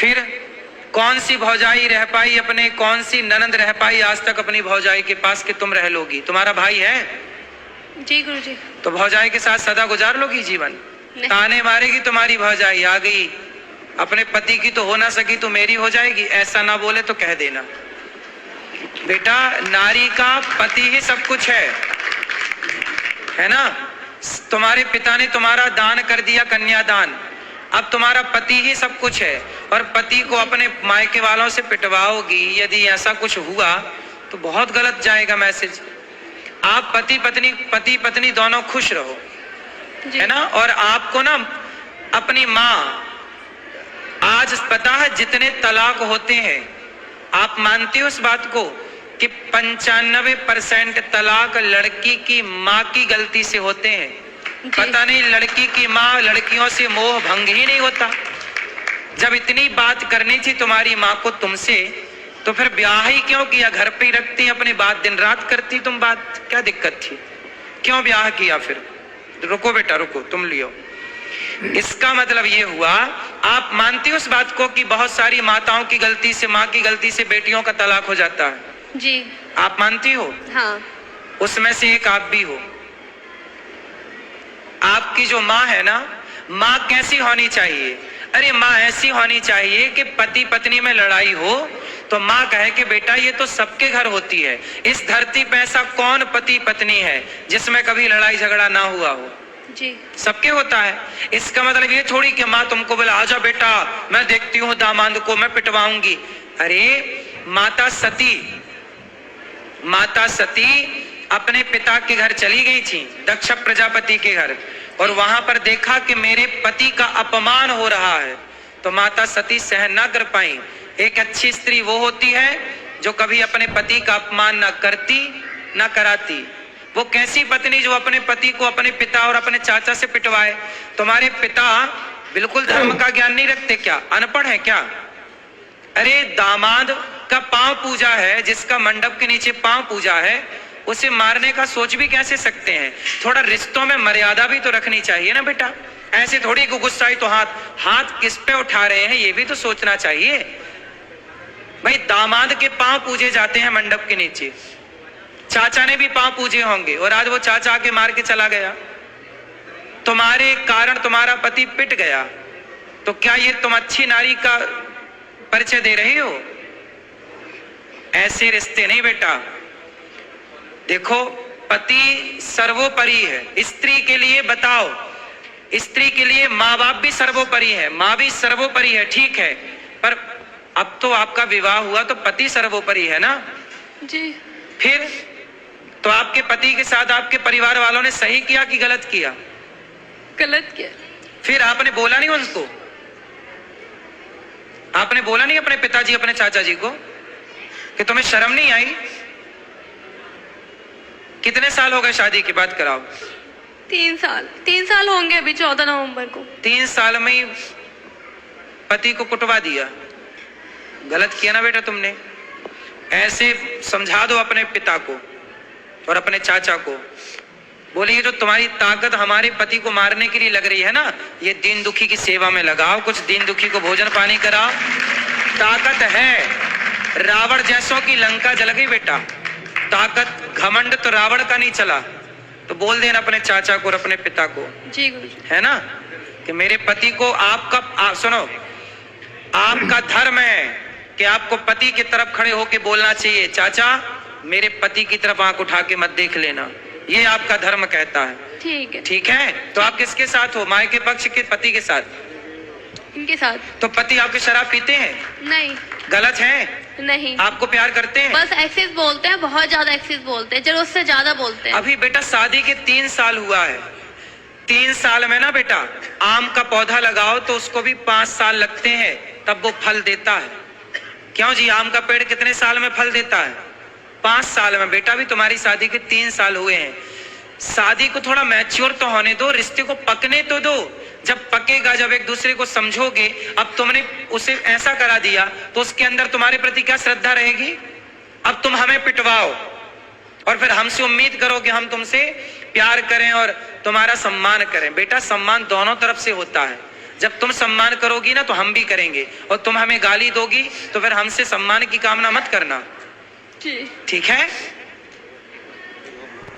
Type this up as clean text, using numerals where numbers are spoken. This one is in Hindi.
फिर कौन सी भौजाई रह पाई अपने, कौन सी ननंद रह पाई आज तक अपनी भौजाई के पास कि तुम रह लोगी? तुम्हारा भाई है? जी गुरुजी। तो भौजाई के साथ सदा गुजार लोगी जीवन? ताने मारेगी तुम्हारी भौजाई, आ गई अपने पति की तो हो ना सकी तो मेरी हो जाएगी, ऐसा ना बोले तो कह देना। बेटा नारी का पति ही सब कुछ है ना। तुम्हारे पिता ने तुम्हारा दान कर दिया, कन्यादान, अब तुम्हारा पति ही सब कुछ है। और पति को अपने मायके वालों से पिटवाओगी, यदि ऐसा कुछ हुआ तो बहुत गलत जाएगा मैसेज। आप पति पत्नी दोनों खुश रहो, है ना। और आपको ना अपनी माँ, आज पता है जितने तलाक होते हैं, आप मानते हो इस बात को कि 95% तलाक लड़की की माँ की गलती से होते हैं? पता नहीं लड़की की माँ लड़कियों से मोह भंग ही नहीं होता। जब इतनी बात करनी थी तुम्हारी माँ को तुमसे, तो फिर ब्याह ही क्यों किया? घर पे ही रखती, अपनी बात दिन रात करती तुम, बात क्या दिक्कत थी? क्यों ब्याह किया फिर? रुको बेटा रुको, तुम लियो। इसका मतलब ये हुआ, आप मानती हो इस बात को कि बहुत सारी माताओं की गलती से, माँ की गलती से बेटियों का तलाक हो जाता है? जी। आप मानती हो? हाँ। उसमें से एक आप भी हो। आपकी जो माँ है ना, माँ कैसी होनी चाहिए? अरे माँ ऐसी होनी चाहिए कि पति पत्नी में लड़ाई हो तो माँ कहे कि बेटा ये तो सबके घर होती है, इस धरती पे ऐसा कौन पति पत्नी है जिसमें कभी लड़ाई झगड़ा ना हुआ हो? जी। सबके होता है। इसका मतलब ये थोड़ी कि माँ तुमको बोला आजा बेटा मैं देखती हूँ दामाद को मैं पिटवाऊंगी। अरे माता सती अपने पिता के घर चली गई थी, दक्ष प्रजापति के घर, और वहां पर देखा कि मेरे पति का अपमान हो रहा है, तो माता सती सहन ना कर पाई। एक अच्छी स्त्री वो होती है जो कभी अपने पति का अपमान ना करती ना कराती। वो कैसी पत्नी जो अपने पति को अपने पिता और अपने चाचा से पिटवाए? तुम्हारे पिता बिल्कुल धर्म का ज्ञान नहीं रखते क्या? अनपढ़ है क्या? अरे दामाद का पांव पूजा है, जिसका मंडप के नीचे पांव पूजा है, उसे मारने का सोच भी कैसे सकते हैं? थोड़ा रिश्तों में मर्यादा भी तो रखनी चाहिए ना बेटा। ऐसे थोड़ी गुस्साई तो हाथ किस पे उठा रहे हैं ये भी तो सोचना चाहिए। भाई दामाद के पांव पूजे जाते हैं मंडप के नीचे, चाचा ने भी पांव पूजे होंगे, और आज वो चाचा आके मार के चला गया, तुम्हारे कारण तुम्हारा पति पिट गया, तो क्या ये तुम अच्छी नारी का परिचय दे रही हो? ऐसे रिश्ते नहीं बेटा। देखो पति सर्वोपरि है, स्त्री के लिए बताओ, स्त्री के लिए माँ बाप भी सर्वोपरि है, माँ भी सर्वोपरि है, ठीक है, पर अब तो आपका विवाह हुआ तो पति सर्वोपरि है ना जी। फिर तो आपके पति के साथ आपके परिवार वालों ने सही किया कि गलत किया? गलत किया। फिर आपने बोला नहीं उनको? आपने बोला नहीं अपने पिताजी अपने चाचा जी को कि तुम्हें शर्म नहीं आई? कितने साल हो गए शादी की बात कराओ? 3 साल होंगे अभी 14 नवंबर को। 3 साल में ही पति को कुटवा दिया। गलत किया ना बेटा तुमने। ऐसे समझा दो अपने पिता को और अपने चाचा को, बोलिए जो तुम्हारी ताकत हमारे पति को मारने के लिए लग रही है ना, ये दीन दुखी की सेवा में लगाओ, कुछ दीन दुखी को भोजन पानी कराओ। ताकत है। रावण जैसों की लंका जल गई बेटा। ताकत घमंड तो रावण का नहीं चला। तो बोल देना अपने चाचा को और अपने पिता को, जी गुरुजी, है ना, कि मेरे पति को सुनो, आपका धर्म है कि आपको पति की तरफ खड़े होकर बोलना चाहिए, चाचा मेरे पति की तरफ आंख उठा के मत देख लेना, ये आपका धर्म कहता है। ठीक है। ठीक है। तो आप किसके साथ हो? माँ के पक्ष के पति के साथ? इनके साथ। तो पति आपके शराब पीते हैं? नहीं। गलत है? नहीं। आपको प्यार करते हैं? बस एक्सेस बोलते हैं, बहुत ज्यादा एक्सेस बोलते हैं, जरूरत से ज्यादा बोलते हैं। अभी बेटा शादी के 3 साल हुआ है। 3 साल में ना बेटा आम का पौधा लगाओ तो उसको भी 5 साल लगते हैं तब वो फल देता है। क्यों जी? आम का पेड़ कितने साल में फल देता है? 5 साल में। बेटा भी तुम्हारी शादी के 3 साल हुए हैं। शादी को थोड़ा मैच्योर तो होने दो, रिश्ते को पकने तो दो। जब पकेगा, जब एक दूसरे को समझोगे, अब तुमने उसे ऐसा करा दिया तो उसके अंदर तुम्हारे प्रति क्या श्रद्धा रहेगी? अब तुम हमें पिटवाओ और फिर हमसे उम्मीद करो कि हम तुमसे प्यार करें और तुम्हारा सम्मान करें। बेटा सम्मान दोनों तरफ से होता है। जब तुम सम्मान करोगी ना तो हम भी करेंगे, और तुम हमें गाली दोगी तो फिर हमसे सम्मान की कामना मत करना, जी ठीक है?